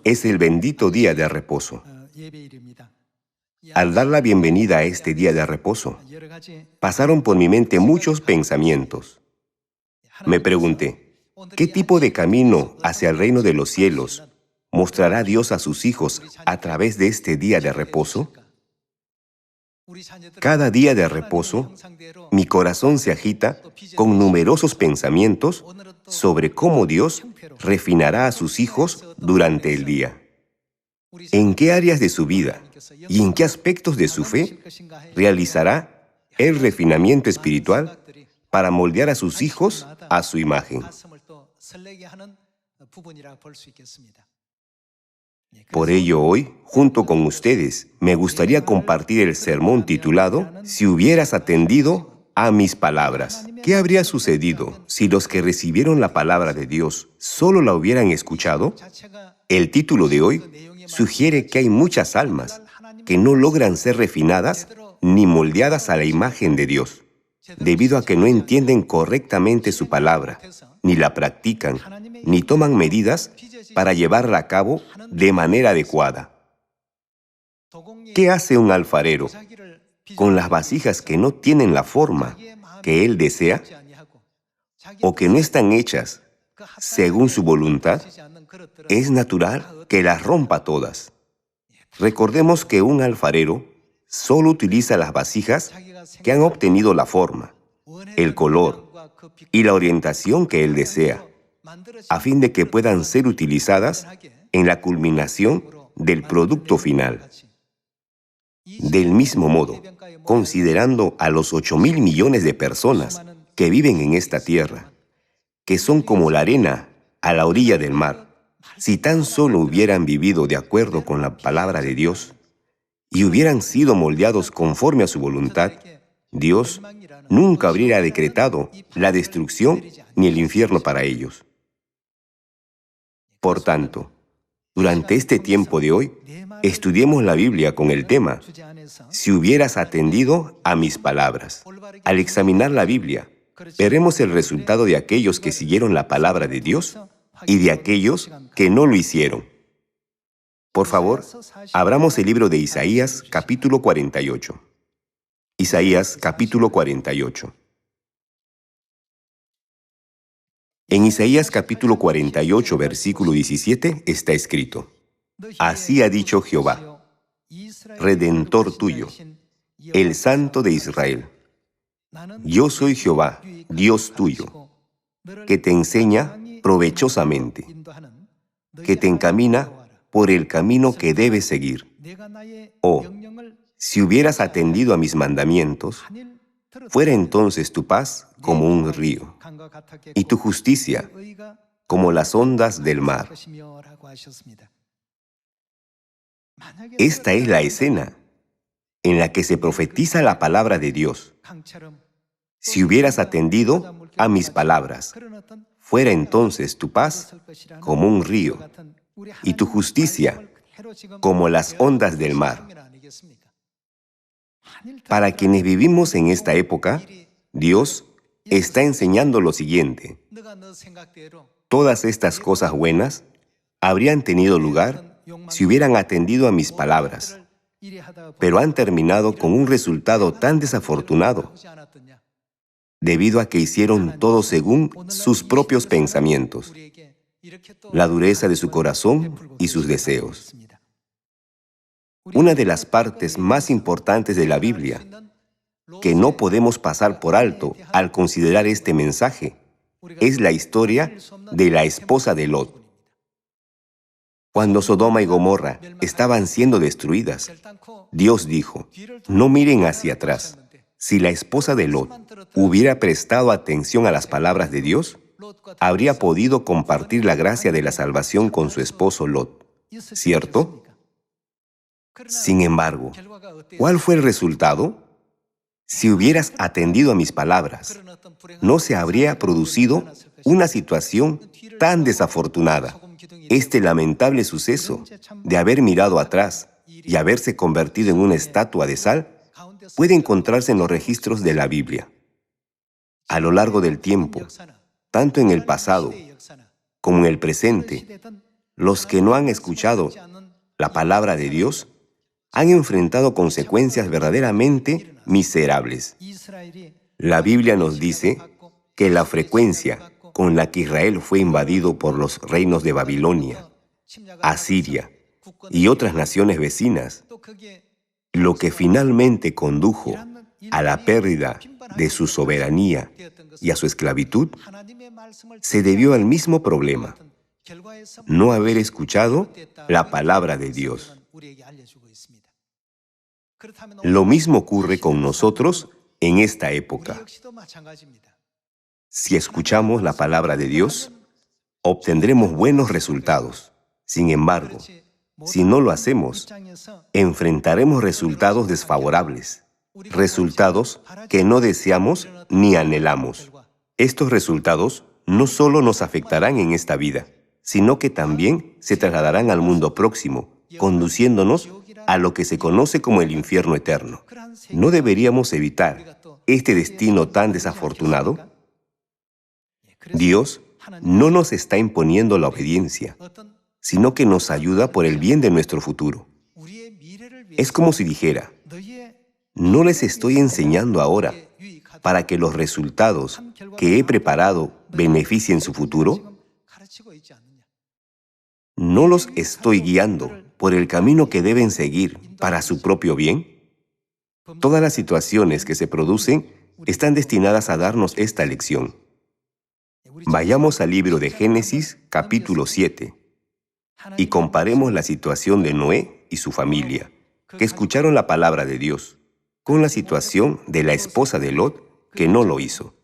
es el bendito día de reposo. Al dar la bienvenida a este día de reposo, pasaron por mi mente muchos pensamientos. Me pregunté, ¿qué tipo de camino hacia el reino de los cielos mostrará Dios a sus hijos a través de este día de reposo? Cada día de reposo, mi corazón se agita con numerosos pensamientos sobre cómo Dios refinará a sus hijos durante el día. ¿En qué áreas de su vida y en qué aspectos de su fe realizará el refinamiento espiritual para moldear a sus hijos a su imagen? Por ello hoy, junto con ustedes, me gustaría compartir el sermón titulado «Si hubieras atendido a mis palabras». ¿Qué habría sucedido si los que recibieron la palabra de Dios solo la hubieran escuchado? El título de hoy sugiere que hay muchas almas que no logran ser refinadas ni moldeadas a la imagen de Dios, debido a que no entienden correctamente su palabra, ni la practican, ni toman medidas para llevarla a cabo de manera adecuada. ¿Qué hace un alfarero con las vasijas que no tienen la forma que él desea o que no están hechas según su voluntad? Es natural que las rompa todas. Recordemos que un alfarero solo utiliza las vasijas que han obtenido la forma, el color y la orientación que él desea, a fin de que puedan ser utilizadas en la culminación del producto final. Del mismo modo, considerando a los 8.000 millones de personas que viven en esta tierra, que son como la arena a la orilla del mar, si tan solo hubieran vivido de acuerdo con la palabra de Dios y hubieran sido moldeados conforme a su voluntad, Dios nunca habría decretado la destrucción ni el infierno para ellos. Por tanto, durante este tiempo de hoy, estudiemos la Biblia con el tema «Si hubieras atendido a mis palabras». Al examinar la Biblia, veremos el resultado de aquellos que siguieron la palabra de Dios y de aquellos que no lo hicieron. Por favor, abramos el libro de Isaías, capítulo 48. Isaías, capítulo 48. En Isaías, capítulo 48, versículo 17, está escrito: «Así ha dicho Jehová, Redentor tuyo, el Santo de Israel. Yo soy Jehová, Dios tuyo, que te enseña provechosamente, que te encamina por el camino que debes seguir. Oh, si hubieras atendido a mis mandamientos, fuera entonces tu paz como un río, y tu justicia como las ondas del mar». Esta es la escena en la que se profetiza la palabra de Dios. Si hubieras atendido a mis palabras, fuera entonces tu paz como un río, y tu justicia como las ondas del mar. Para quienes vivimos en esta época, Dios está enseñando lo siguiente: todas estas cosas buenas habrían tenido lugar si hubieran atendido a mis palabras, pero han terminado con un resultado tan desafortunado, debido a que hicieron todo según sus propios pensamientos, la dureza de su corazón y sus deseos. Una de las partes más importantes de la Biblia que no podemos pasar por alto al considerar este mensaje es la historia de la esposa de Lot. Cuando Sodoma y Gomorra estaban siendo destruidas, Dios dijo: «No miren hacia atrás». Si la esposa de Lot hubiera prestado atención a las palabras de Dios, habría podido compartir la gracia de la salvación con su esposo Lot, ¿cierto? Sin embargo, ¿cuál fue el resultado? Si hubieras atendido a mis palabras, no se habría producido una situación tan desafortunada. Este lamentable suceso de haber mirado atrás y haberse convertido en una estatua de sal puede encontrarse en los registros de la Biblia. A lo largo del tiempo, tanto en el pasado como en el presente, Los que no han escuchado la palabra de Dios han enfrentado consecuencias verdaderamente miserables. La Biblia nos dice que la frecuencia con la que Israel fue invadido por los reinos de Babilonia, Asiria y otras naciones vecinas, lo que finalmente condujo a la pérdida de su soberanía y a su esclavitud, se debió al mismo problema: no haber escuchado la palabra de Dios. Lo mismo ocurre con nosotros en esta época. Si escuchamos la palabra de Dios, obtendremos buenos resultados. Sin embargo, si no lo hacemos, enfrentaremos resultados desfavorables, resultados que no deseamos ni anhelamos. Estos resultados no solo nos afectarán en esta vida, sino que también se trasladarán al mundo próximo, conduciéndonos a lo que se conoce como el infierno eterno. ¿No deberíamos evitar este destino tan desafortunado? Dios no nos está imponiendo la obediencia, sino que nos ayuda por el bien de nuestro futuro. Es como si dijera: no les estoy enseñando ahora para que los resultados que he preparado beneficien su futuro. ¿No los estoy guiando por el camino que deben seguir para su propio bien? Todas las situaciones que se producen están destinadas a darnos esta lección. Vayamos al libro de Génesis, capítulo 7, y comparemos la situación de Noé y su familia, que escucharon la palabra de Dios, con la situación de la esposa de Lot, que no lo hizo.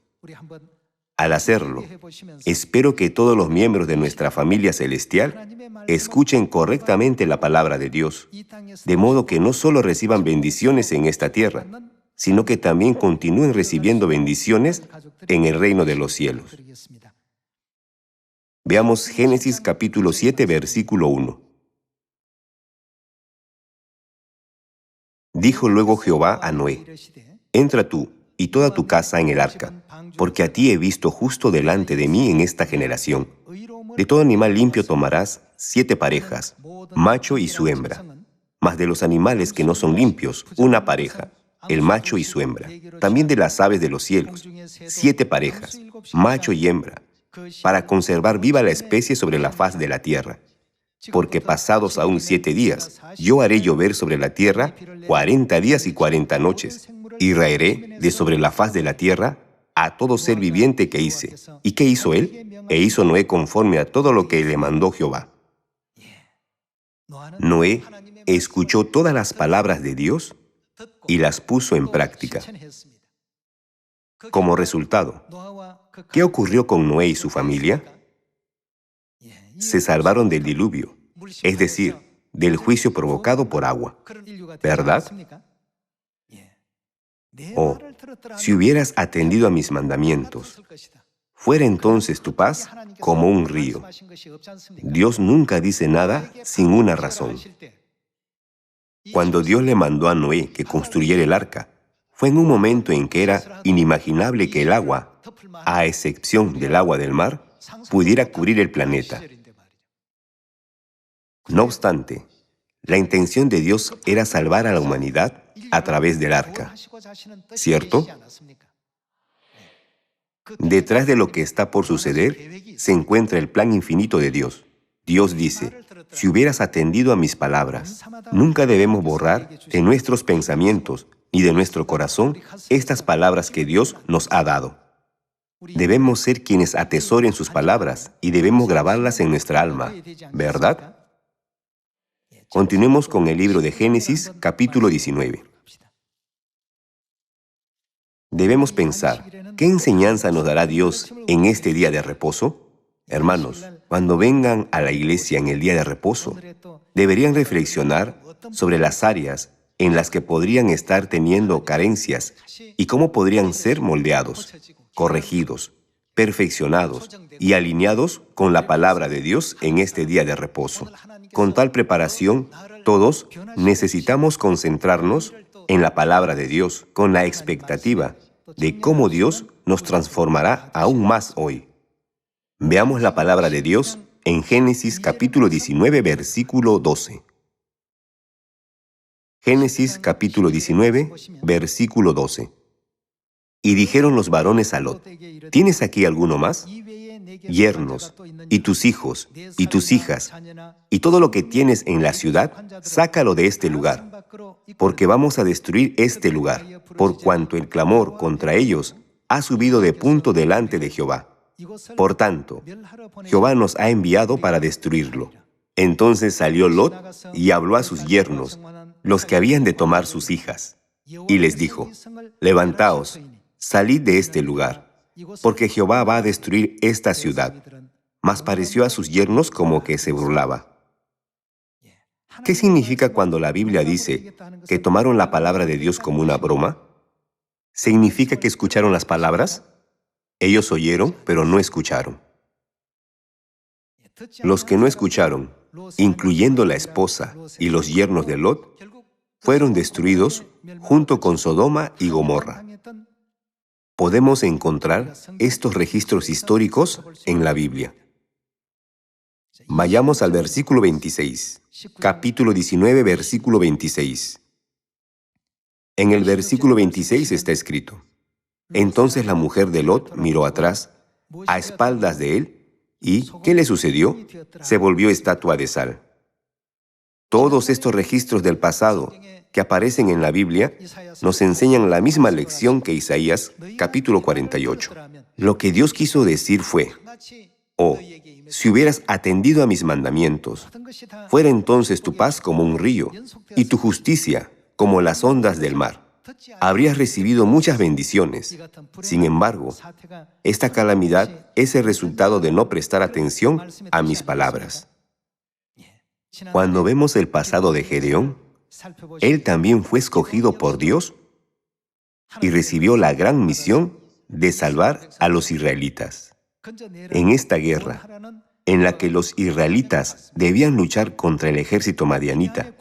Al hacerlo, espero que todos los miembros de nuestra familia celestial escuchen correctamente la palabra de Dios, de modo que no solo reciban bendiciones en esta tierra, sino que también continúen recibiendo bendiciones en el reino de los cielos. Veamos Génesis capítulo 7, versículo 1. Dijo luego Jehová a Noé: entra tú y toda tu casa en el arca, porque a ti he visto justo delante de mí en esta generación. De todo animal limpio tomarás 7 parejas, macho y su hembra. Mas de los animales que no son limpios, una pareja, el macho y su hembra. También de las aves de los cielos, 7 parejas, macho y hembra, para conservar viva la especie sobre la faz de la tierra. Porque pasados aún 7 días, yo haré llover sobre la tierra 40 días y 40 noches, y raeré de sobre la faz de la tierra a todo ser viviente que hice. ¿Y qué hizo él? E hizo Noé conforme a todo lo que le mandó Jehová. Noé escuchó todas las palabras de Dios y las puso en práctica. Como resultado, ¿qué ocurrió con Noé y su familia? Se salvaron del diluvio, es decir, del juicio provocado por agua, ¿verdad? Oh, si hubieras atendido a mis mandamientos, fuera entonces tu paz como un río. Dios nunca dice nada sin una razón. Cuando Dios le mandó a Noé que construyera el arca, fue en un momento en que era inimaginable que el agua, a excepción del agua del mar, pudiera cubrir el planeta. No obstante, la intención de Dios era salvar a la humanidad a través del arca, ¿cierto? Detrás de lo que está por suceder se encuentra el plan infinito de Dios. Dios dice: si hubieras atendido a mis palabras. Nunca debemos borrar de nuestros pensamientos ni de nuestro corazón estas palabras que Dios nos ha dado. Debemos ser quienes atesoren sus palabras y debemos grabarlas en nuestra alma, ¿verdad? Continuemos con el libro de Génesis, capítulo 19. Debemos pensar, ¿qué enseñanza nos dará Dios en este día de reposo? Hermanos, cuando vengan a la iglesia en el día de reposo, deberían reflexionar sobre las áreas en las que podrían estar teniendo carencias y cómo podrían ser moldeados, corregidos, perfeccionados y alineados con la palabra de Dios en este día de reposo. Con tal preparación, todos necesitamos concentrarnos en la palabra de Dios con la expectativa de cómo Dios nos transformará aún más hoy. Veamos la palabra de Dios en Génesis capítulo 19, versículo 12. Génesis capítulo 19, versículo 12. Y dijeron los varones a Lot: ¿Tienes aquí alguno más? Yernos, y tus hijos, y tus hijas, y todo lo que tienes en la ciudad, sácalo de este lugar, porque vamos a destruir este lugar, por cuanto el clamor contra ellos ha subido de punto delante de Jehová. Por tanto, Jehová nos ha enviado para destruirlo. Entonces salió Lot y habló a sus yernos, los que habían de tomar sus hijas, y les dijo: Levantaos, salid de este lugar, porque Jehová va a destruir esta ciudad. Mas pareció a sus yernos como que se burlaba. ¿Qué significa cuando la Biblia dice que tomaron la palabra de Dios como una broma? ¿Significa que escucharon las palabras? Ellos oyeron, pero no escucharon. Los que no escucharon, incluyendo la esposa y los yernos de Lot, fueron destruidos junto con Sodoma y Gomorra. Podemos encontrar estos registros históricos en la Biblia. Vayamos al versículo 26, capítulo 19, versículo 26. En el versículo 26 está escrito: Entonces la mujer de Lot miró atrás, a espaldas de él, y ¿qué le sucedió? Se volvió estatua de sal. Todos estos registros del pasado que aparecen en la Biblia nos enseñan la misma lección que Isaías, capítulo 48. Lo que Dios quiso decir fue: Oh, si hubieras atendido a mis mandamientos, fuera entonces tu paz como un río, y tu justicia como las ondas del mar. Habrías recibido muchas bendiciones. Sin embargo, esta calamidad es el resultado de no prestar atención a mis palabras. Cuando vemos el pasado de Gedeón, él también fue escogido por Dios y recibió la gran misión de salvar a los israelitas. En esta guerra, en la que los israelitas debían luchar contra el ejército madianita,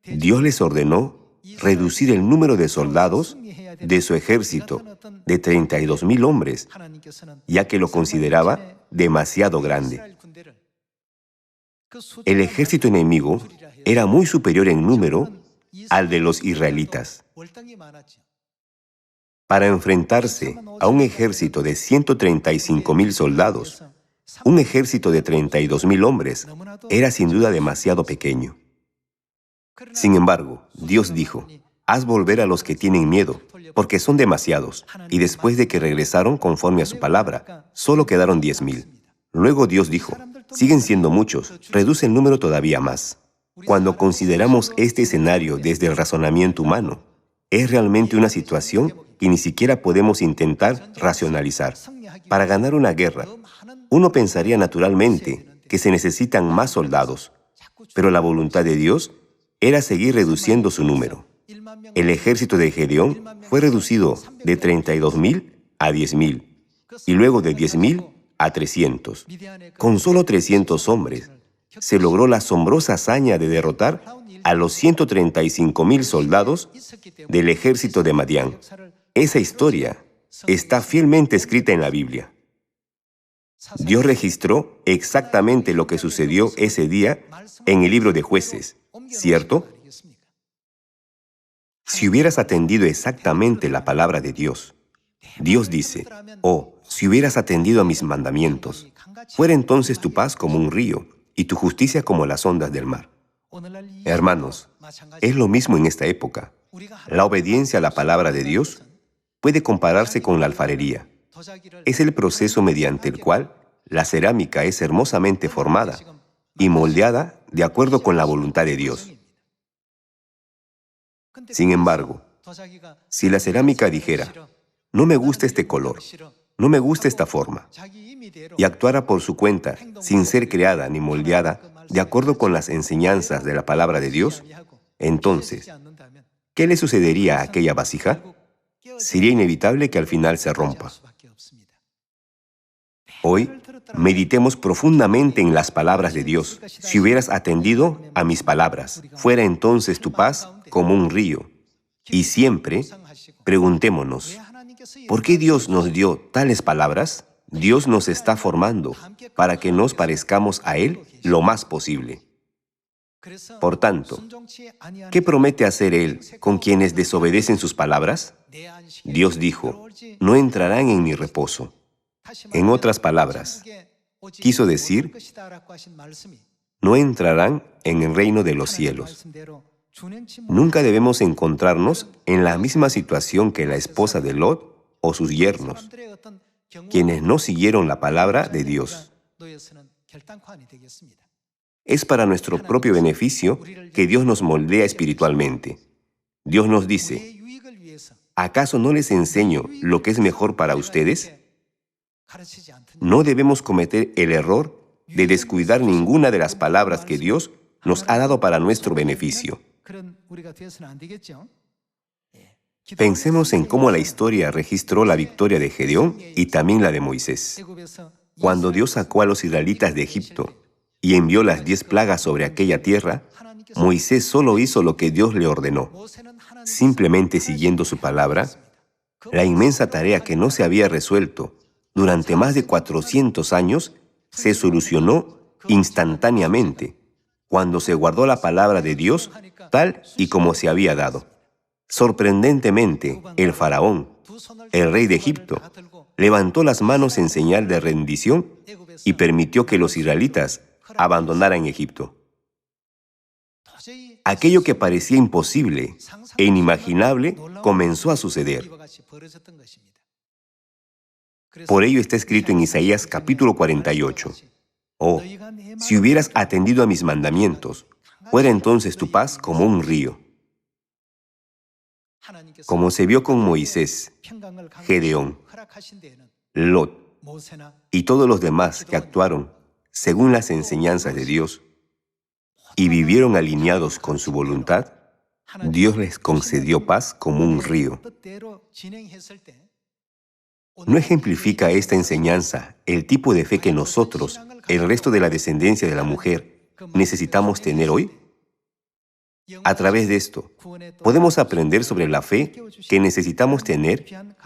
Dios les ordenó reducir el número de soldados de su ejército de 32,000 hombres, ya que lo consideraba demasiado grande. El ejército enemigo era muy superior en número al de los israelitas. Para enfrentarse a un ejército de 135,000 soldados, un ejército de 32,000 hombres era sin duda demasiado pequeño. Sin embargo, Dios dijo: Haz volver a los que tienen miedo, porque son demasiados. Y después de que regresaron conforme a su palabra, solo quedaron 10,000. Luego Dios dijo: Siguen siendo muchos, reduce el número todavía más. Cuando consideramos este escenario desde el razonamiento humano, es realmente una situación que ni siquiera podemos intentar racionalizar. Para ganar una guerra, uno pensaría naturalmente que se necesitan más soldados, pero la voluntad de Dios era seguir reduciendo su número. El ejército de Gedeón fue reducido de 32,000 a 10,000, y luego de 10,000 a 300. Con solo 300 hombres, se logró la asombrosa hazaña de derrotar a los 135,000 soldados del ejército de Madián. Esa historia está fielmente escrita en la Biblia. Dios registró exactamente lo que sucedió ese día en el libro de Jueces, ¿cierto? Si hubieras atendido exactamente la palabra de Dios, Dios dice: Oh, si hubieras atendido a mis mandamientos, fuera entonces tu paz como un río y tu justicia como las ondas del mar. Hermanos, es lo mismo en esta época. La obediencia a la palabra de Dios puede compararse con la alfarería. Es el proceso mediante el cual la cerámica es hermosamente formada y moldeada de acuerdo con la voluntad de Dios. Sin embargo, si la cerámica dijera: no me gusta este color, no me gusta esta forma, y actuara por su cuenta, sin ser creada ni moldeada de acuerdo con las enseñanzas de la palabra de Dios, entonces, ¿qué le sucedería a aquella vasija? Sería inevitable que al final se rompa. Hoy, meditemos profundamente en las palabras de Dios. Si hubieras atendido a mis palabras, fuera entonces tu paz como un río. Y siempre preguntémonos: ¿por qué Dios nos dio tales palabras? Dios nos está formando para que nos parezcamos a Él lo más posible. Por tanto, ¿qué promete hacer Él con quienes desobedecen sus palabras? Dios dijo, no entrarán en mi reposo. En otras palabras, quiso decir, no entrarán en el reino de los cielos. Nunca debemos encontrarnos en la misma situación que la esposa de Lot o sus yernos, quienes no siguieron la palabra de Dios. Es para nuestro propio beneficio que Dios nos moldea espiritualmente. Dios nos dice, ¿acaso no les enseño lo que es mejor para ustedes? No debemos cometer el error de descuidar ninguna de las palabras que Dios nos ha dado para nuestro beneficio. Pensemos en cómo la historia registró la victoria de Gedeón y también la de Moisés. Cuando Dios sacó a los israelitas de Egipto y envió las 10 plagas sobre aquella tierra, Moisés solo hizo lo que Dios le ordenó. Simplemente siguiendo su palabra, la inmensa tarea que no se había resuelto durante más de 400 años se solucionó instantáneamente cuando se guardó la palabra de Dios tal y como se había dado. Sorprendentemente, el faraón, el rey de Egipto, levantó las manos en señal de rendición y permitió que los israelitas abandonaran Egipto. Aquello que parecía imposible e inimaginable comenzó a suceder. Por ello está escrito en Isaías capítulo 48. Oh, si hubieras atendido a mis mandamientos, fuera entonces tu paz como un río. Como se vio con Moisés, Gedeón, Lot y todos los demás que actuaron según las enseñanzas de Dios y vivieron alineados con su voluntad, Dios les concedió paz como un río. ¿No ejemplifica esta enseñanza el tipo de fe que nosotros, el resto de la descendencia de la mujer, necesitamos tener hoy? A través de esto, podemos aprender sobre la fe que necesitamos tener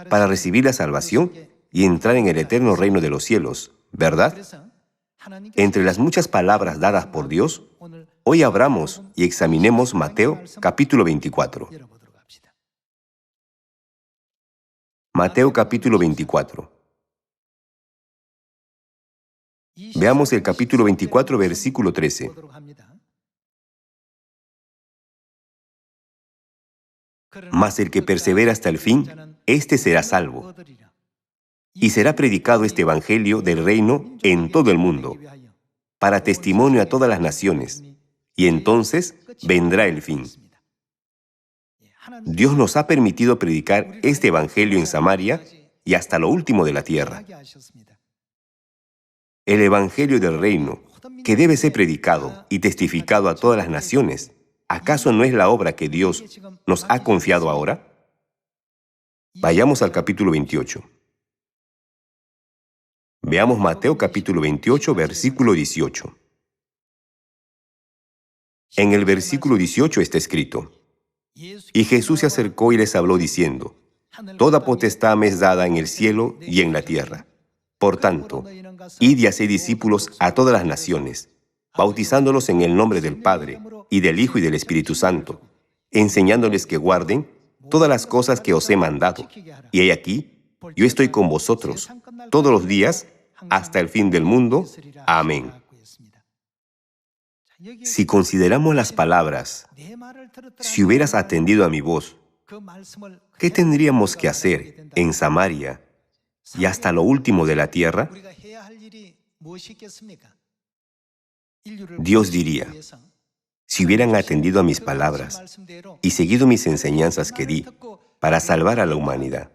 para recibir la salvación y entrar en el eterno reino de los cielos, ¿verdad? Entre las muchas palabras dadas por Dios, hoy abramos y examinemos Mateo capítulo 24. Mateo capítulo 24. Veamos el capítulo 24, versículo 13. Mas el que persevera hasta el fin, éste será salvo. Y será predicado este evangelio del reino en todo el mundo, para testimonio a todas las naciones, y entonces vendrá el fin. Dios nos ha permitido predicar este evangelio en Samaria y hasta lo último de la tierra. El evangelio del reino, que debe ser predicado y testificado a todas las naciones, ¿acaso no es la obra que Dios nos ha confiado ahora? Vayamos al capítulo 28. Veamos Mateo capítulo 28, versículo 18. En el versículo 18 está escrito, y Jesús se acercó y les habló diciendo, toda potestad me es dada en el cielo y en la tierra. Por tanto, id y haced discípulos a todas las naciones, bautizándolos en el nombre del Padre, y del Hijo y del Espíritu Santo, enseñándoles que guarden todas las cosas que os he mandado. Y he aquí, yo estoy con vosotros todos los días hasta el fin del mundo. Amén. Si consideramos las palabras, si hubieras atendido a mi voz, ¿qué tendríamos que hacer en Samaria y hasta lo último de la tierra? Dios diría, si hubieran atendido a mis palabras y seguido mis enseñanzas que di para salvar a la humanidad,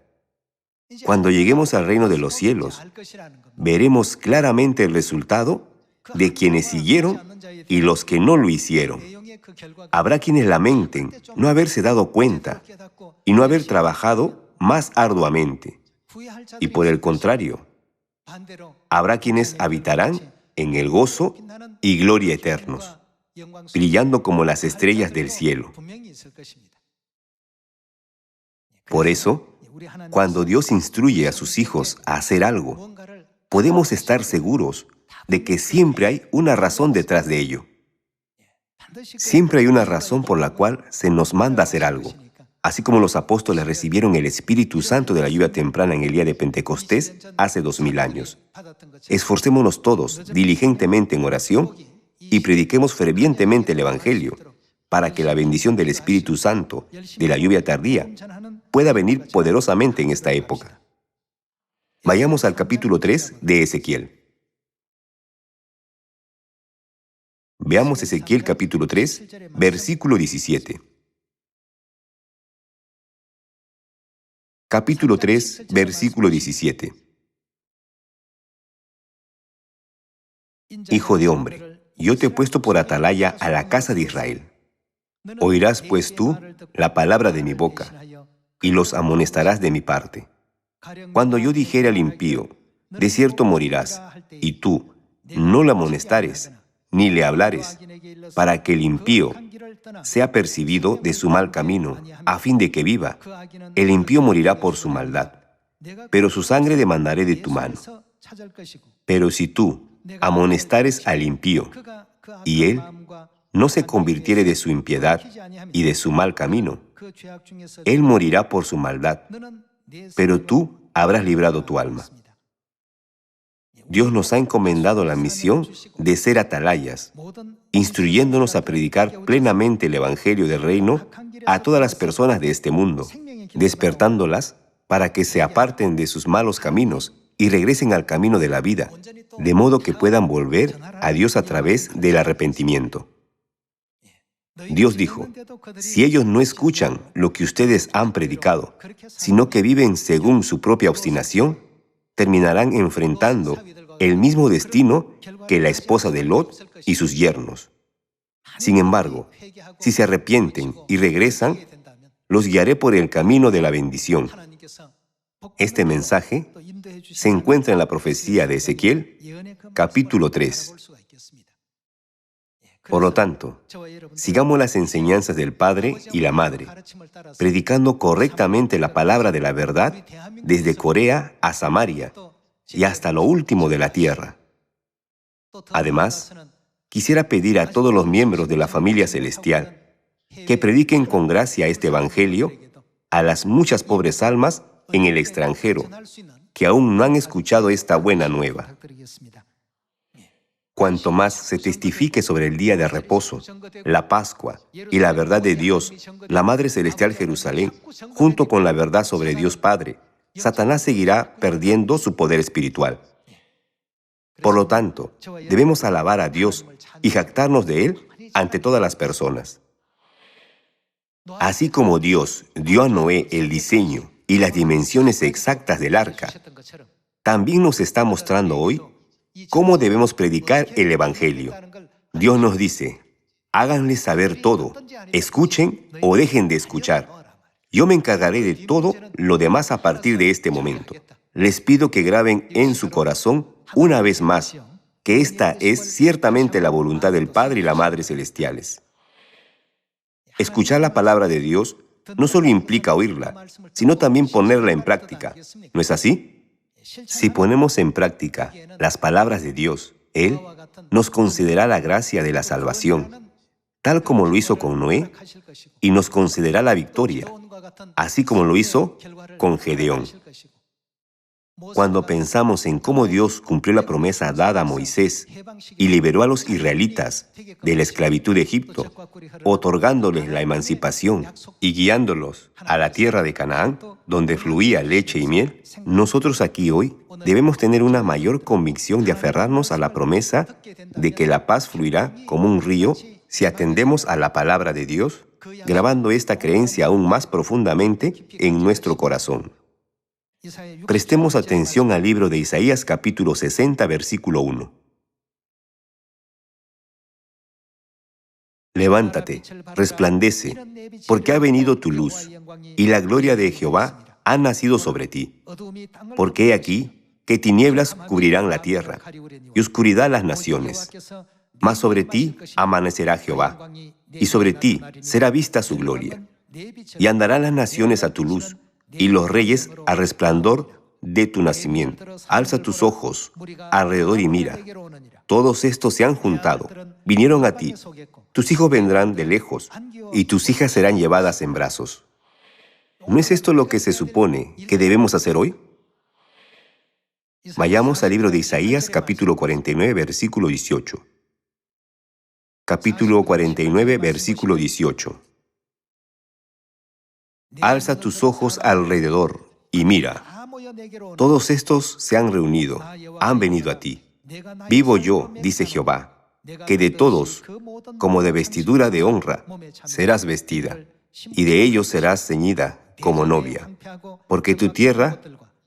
cuando lleguemos al reino de los cielos, veremos claramente el resultado de quienes siguieron y los que no lo hicieron. Habrá quienes lamenten no haberse dado cuenta y no haber trabajado más arduamente. Y por el contrario, habrá quienes habitarán en el gozo y gloria eternos, brillando como las estrellas del cielo. Por eso, cuando Dios instruye a sus hijos a hacer algo, podemos estar seguros de que siempre hay una razón detrás de ello. Siempre hay una razón por la cual se nos manda hacer algo. Así como los apóstoles recibieron el Espíritu Santo de la lluvia temprana en el día de Pentecostés hace 2000 años. Esforcémonos todos diligentemente en oración y prediquemos fervientemente el Evangelio para que la bendición del Espíritu Santo de la lluvia tardía pueda venir poderosamente en esta época. Vayamos al capítulo 3 de Ezequiel. Veamos Ezequiel capítulo 3, versículo 17. Capítulo 3, versículo 17. Hijo de hombre, yo te he puesto por atalaya a la casa de Israel. Oirás pues tú la palabra de mi boca, y los amonestarás de mi parte. Cuando yo dijere al impío, de cierto morirás, y tú no le amonestares, ni le hablares, para que el impío sea percibido de su mal camino, a fin de que viva. El impío morirá por su maldad, pero su sangre demandaré de tu mano. Pero si tú amonestares al impío, y él no se convirtiere de su impiedad y de su mal camino, él morirá por su maldad, pero tú habrás librado tu alma. Dios nos ha encomendado la misión de ser atalayas, instruyéndonos a predicar plenamente el Evangelio del Reino a todas las personas de este mundo, despertándolas para que se aparten de sus malos caminos y regresen al camino de la vida, de modo que puedan volver a Dios a través del arrepentimiento. Dios dijo, si ellos no escuchan lo que ustedes han predicado, sino que viven según su propia obstinación, terminarán enfrentando el mismo destino que la esposa de Lot y sus yernos. Sin embargo, si se arrepienten y regresan, los guiaré por el camino de la bendición. Este mensaje se encuentra en la profecía de Ezequiel, capítulo 3. Por lo tanto, sigamos las enseñanzas del Padre y la Madre, predicando correctamente la palabra de la verdad desde Corea a Samaria y hasta lo último de la tierra. Además, quisiera pedir a todos los miembros de la familia celestial que prediquen con gracia este Evangelio a las muchas pobres almas en el extranjero que aún no han escuchado esta buena nueva. Cuanto más se testifique sobre el día de reposo, la Pascua y la verdad de Dios, la Madre Celestial Jerusalén, junto con la verdad sobre Dios Padre, Satanás seguirá perdiendo su poder espiritual. Por lo tanto, debemos alabar a Dios y jactarnos de Él ante todas las personas. Así como Dios dio a Noé el diseño y las dimensiones exactas del arca, también nos está mostrando hoy cómo debemos predicar el Evangelio. Dios nos dice, háganles saber todo, escuchen o dejen de escuchar. Yo me encargaré de todo lo demás a partir de este momento. Les pido que graben en su corazón una vez más que esta es ciertamente la voluntad del Padre y la Madre Celestiales. Escuchar la palabra de Dios no solo implica oírla, sino también ponerla en práctica. ¿No es así? Si ponemos en práctica las palabras de Dios, Él nos concederá la gracia de la salvación, tal como lo hizo con Noé, y nos concederá la victoria, así como lo hizo con Gedeón. Cuando pensamos en cómo Dios cumplió la promesa dada a Moisés y liberó a los israelitas de la esclavitud de Egipto, otorgándoles la emancipación y guiándolos a la tierra de Canaán, donde fluía leche y miel, nosotros aquí hoy debemos tener una mayor convicción de aferrarnos a la promesa de que la paz fluirá como un río si atendemos a la palabra de Dios, grabando esta creencia aún más profundamente en nuestro corazón. Prestemos atención al libro de Isaías capítulo 60, versículo 1. Levántate, resplandece, porque ha venido tu luz, y la gloria de Jehová ha nacido sobre ti. Porque he aquí que tinieblas cubrirán la tierra, y oscuridad las naciones. Mas sobre ti amanecerá Jehová, y sobre ti será vista su gloria. Y andarán las naciones a tu luz, y los reyes al resplandor de tu nacimiento. Alza tus ojos alrededor y mira. Todos estos se han juntado, vinieron a ti. Tus hijos vendrán de lejos y tus hijas serán llevadas en brazos. ¿No es esto lo que se supone que debemos hacer hoy? Vayamos al libro de Isaías, capítulo 49, versículo 18. Capítulo 49, versículo 18. Alza tus ojos alrededor y mira. Todos estos se han reunido, han venido a ti. Vivo yo, dice Jehová, que de todos, como de vestidura de honra, serás vestida, y de ellos serás ceñida como novia. Porque tu tierra,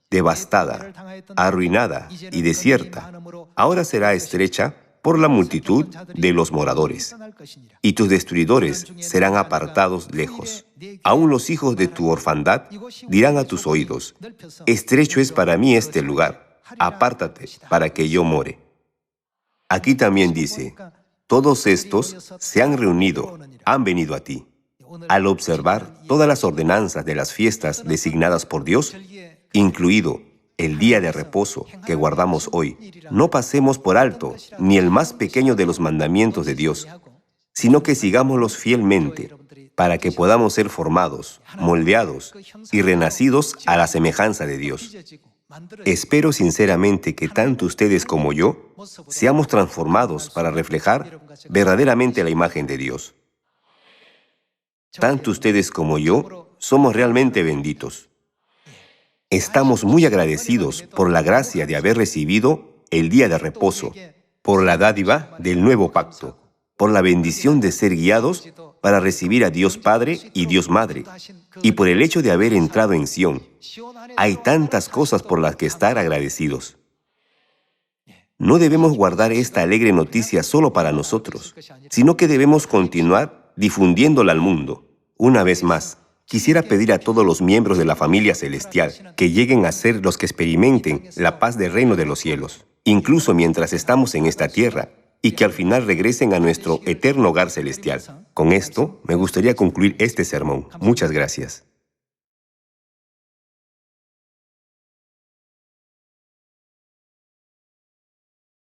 devastada, arruinada y desierta, ahora será estrecha por la multitud de los moradores, y tus destruidores serán apartados lejos. Aún los hijos de tu orfandad dirán a tus oídos: estrecho es para mí este lugar, apártate para que yo more. Aquí también dice: todos estos se han reunido, han venido a ti. Al observar todas las ordenanzas de las fiestas designadas por Dios, incluido el día de reposo que guardamos hoy, no pasemos por alto ni el más pequeño de los mandamientos de Dios, sino que sigámoslos fielmente para que podamos ser formados, moldeados y renacidos a la semejanza de Dios. Espero sinceramente que tanto ustedes como yo seamos transformados para reflejar verdaderamente la imagen de Dios. Tanto ustedes como yo somos realmente benditos. Estamos muy agradecidos por la gracia de haber recibido el día de reposo, por la dádiva del nuevo pacto, por la bendición de ser guiados para recibir a Dios Padre y Dios Madre, y por el hecho de haber entrado en Sión. Hay tantas cosas por las que estar agradecidos. No debemos guardar esta alegre noticia solo para nosotros, sino que debemos continuar difundiéndola al mundo. Una vez más, quisiera pedir a todos los miembros de la familia celestial que lleguen a ser los que experimenten la paz del reino de los cielos, incluso mientras estamos en esta tierra, y que al final regresen a nuestro eterno hogar celestial. Con esto, me gustaría concluir este sermón. Muchas gracias.